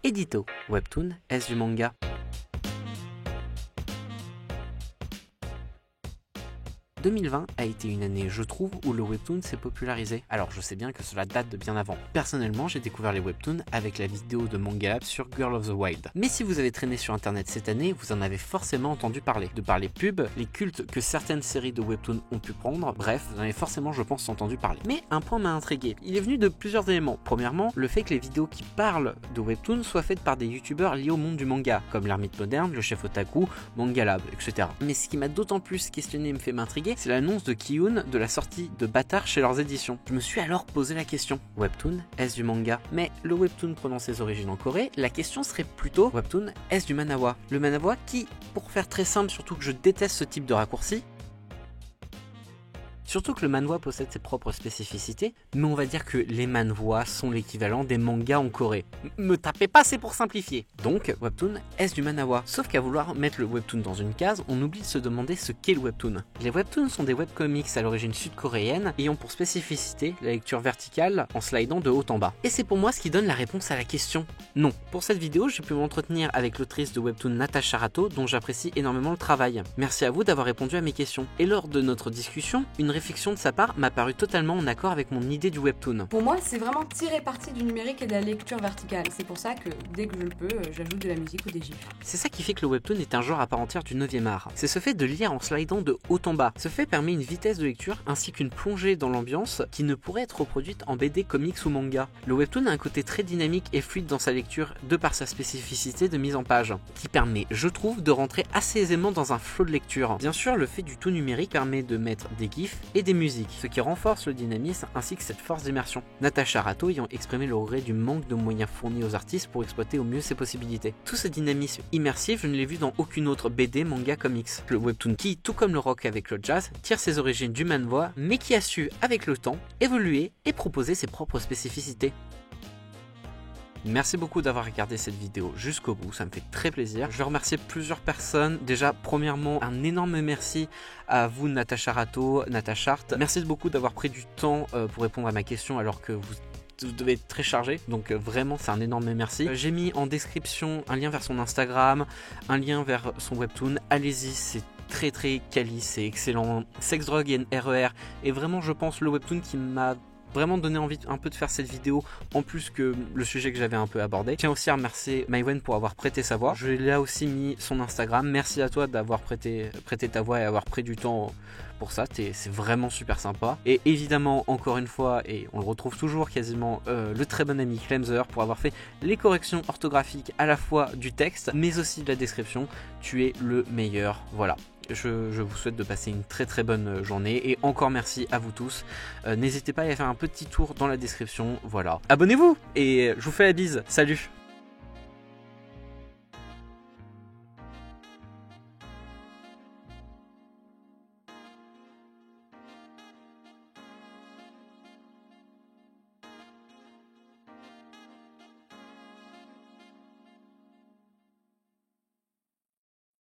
Édito, Webtoon, est-ce du manga? « 2020 a été une année, je trouve, où le webtoon s'est popularisé. Alors je sais bien que cela date de bien avant. Personnellement, j'ai découvert les webtoons avec la vidéo de Manga Lab sur Girl of the Wild. Mais si vous avez traîné sur internet cette année, vous en avez forcément entendu parler. De par les pubs, les cultes que certaines séries de webtoons ont pu prendre, bref, vous en avez forcément, je pense, entendu parler. Mais un point m'a intrigué. Il est venu de plusieurs éléments. Premièrement, le fait que les vidéos qui parlent de webtoons soient faites par des youtubeurs liés au monde du manga, comme l'Ermite Moderne, le Chef Otaku, Manga Lab, etc. Mais ce qui m'a d'autant plus questionné et me fait m'intriguer, c'est l'annonce de Ki-Hoon de la sortie de Bâtard chez leurs éditions. Je me suis alors posé la question, webtoon, est-ce du manga? Mais le webtoon prenant ses origines en Corée, la question serait plutôt, webtoon, est-ce du manhwa? Le manhwa qui, pour faire très simple, surtout que je déteste ce type de raccourci, surtout que le manhwa possède ses propres spécificités, mais on va dire que les manhwas sont l'équivalent des mangas en Corée. Me tapez pas, c'est pour simplifier. Donc, webtoon, est-ce du manhwa? Sauf qu'à vouloir mettre le webtoon dans une case, on oublie de se demander ce qu'est le webtoon. Les webtoons sont des webcomics à l'origine sud-coréenne, ayant pour spécificité la lecture verticale en slidant de haut en bas. Et c'est pour moi ce qui donne la réponse à la question. Non. Pour cette vidéo, j'ai pu m'entretenir avec l'autrice de webtoon Natasha Rato, dont j'apprécie énormément le travail. Merci à vous d'avoir répondu à mes questions. Et lors de notre discussion, une réflexion de sa part m'a paru totalement en accord avec mon idée du webtoon. Pour moi, c'est vraiment tirer parti du numérique et de la lecture verticale. C'est pour ça que dès que je le peux, j'ajoute de la musique ou des gifs. C'est ça qui fait que le webtoon est un genre à part entière du 9e art. C'est ce fait de lire en slidant de haut en bas. Ce fait permet une vitesse de lecture ainsi qu'une plongée dans l'ambiance qui ne pourrait être reproduite en BD, comics ou manga. Le webtoon a un côté très dynamique et fluide dans sa lecture de par sa spécificité de mise en page, qui permet, je trouve, de rentrer assez aisément dans un flot de lecture. Bien sûr, le fait du tout numérique permet de mettre des gifs et des musique, ce qui renforce le dynamisme ainsi que cette force d'immersion. Natasha Rato ayant exprimé le regret du manque de moyens fournis aux artistes pour exploiter au mieux ses possibilités. Tout ce dynamisme immersif, je ne l'ai vu dans aucune autre BD, manga, comics. Le webtoon qui, tout comme le rock avec le jazz, tire ses origines du manhwa, mais qui a su, avec le temps, évoluer et proposer ses propres spécificités. Merci beaucoup d'avoir regardé cette vidéo jusqu'au bout, ça me fait très plaisir. Je veux remercier plusieurs personnes. Déjà, premièrement, un énorme merci à vous, Natasha Rato, Natashart. Merci beaucoup d'avoir pris du temps pour répondre à ma question alors que vous devez être très chargé, donc vraiment c'est un énorme merci. J'ai mis en description un lien vers son Instagram, un lien vers son webtoon. Allez-y, c'est très quali, c'est excellent. Sex, Drug and RER est vraiment, je pense, le webtoon qui m'a vraiment donné envie un peu de faire cette vidéo en plus que le sujet que j'avais un peu abordé. Je tiens aussi à remercier Maïwen pour avoir prêté sa voix. Je lui ai aussi mis son Instagram. Merci à toi d'avoir prêté ta voix et avoir pris du temps pour ça. C'est vraiment super sympa. Et évidemment, encore une fois, et on le retrouve toujours quasiment, le très bon ami Clemser pour avoir fait les corrections orthographiques à la fois du texte mais aussi de la description. Tu es le meilleur. Voilà. Je vous souhaite de passer une très bonne journée et encore merci à vous tous. N'hésitez pas à aller faire un petit tour dans la description. Voilà. Abonnez-vous et je vous fais la bise. Salut!